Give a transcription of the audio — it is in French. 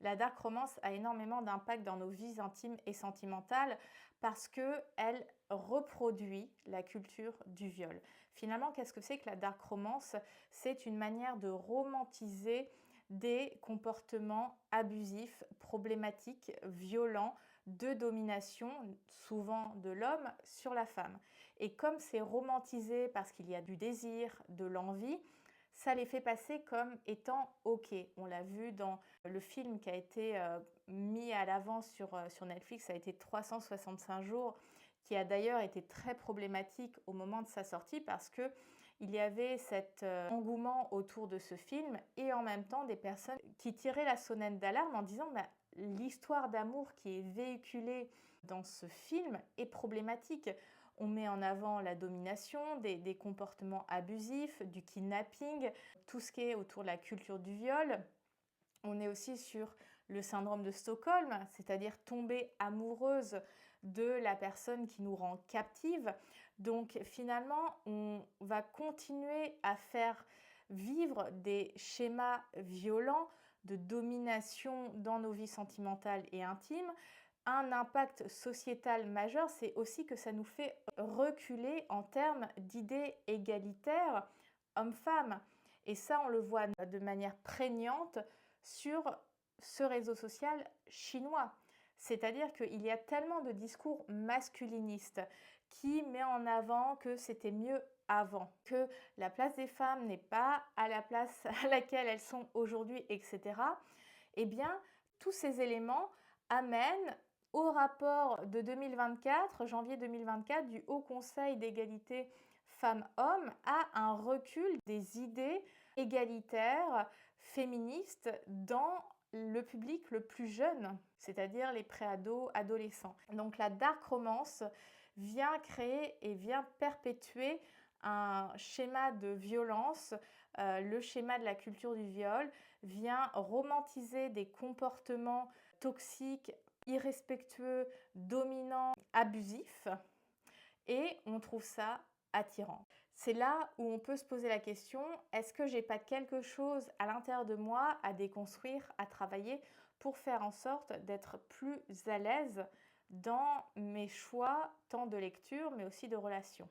La dark romance a énormément d'impact dans nos vies intimes et sentimentales parce qu'elle reproduit la culture du viol. Finalement, qu'est-ce que c'est que la dark romance? C'est une manière de romantiser des comportements abusifs, problématiques, violents, de domination, souvent de l'homme, sur la femme. Et comme c'est romantisé parce qu'il y a du désir, de l'envie, ça les fait passer comme étant OK. On l'a vu dans le film qui a été mis à l'avant sur Netflix, ça a été 365 jours, qui a d'ailleurs été très problématique au moment de sa sortie parce que il y avait cet engouement autour de ce film et en même temps des personnes qui tiraient la sonnette d'alarme en disant bah, l'histoire d'amour qui est véhiculée dans ce film est problématique. On met en avant la domination, des comportements abusifs, du kidnapping, tout ce qui est autour de la culture du viol. On est aussi sur le syndrome de Stockholm, c'est-à-dire tomber amoureuse de la personne qui nous rend captive. Donc finalement, on va continuer à faire vivre des schémas violents de domination dans nos vies sentimentales et intimes. Un impact sociétal majeur, c'est aussi que ça nous fait reculer en termes d'idées égalitaires hommes-femmes. Et ça, on le voit de manière prégnante sur ce réseau social chinois. C'est-à-dire qu'il y a tellement de discours masculinistes qui met en avant que c'était mieux avant, que la place des femmes n'est pas à la place à laquelle elles sont aujourd'hui, etc. Eh bien, tous ces éléments amènent au rapport de 2024, janvier 2024, du Haut Conseil d'égalité femmes-hommes à un recul des idées égalitaires, féministes dans le public le plus jeune, c'est-à-dire les préados, adolescents. Donc la dark romance vient créer et vient perpétuer un schéma de violence, le schéma de la culture du viol, vient romantiser des comportements toxiques, irrespectueux, dominants, abusifs, et on trouve ça attirant. C'est là où on peut se poser la question, est-ce que j'ai pas quelque chose à l'intérieur de moi à déconstruire, à travailler pour faire en sorte d'être plus à l'aise dans mes choix, tant de lecture mais aussi de relations.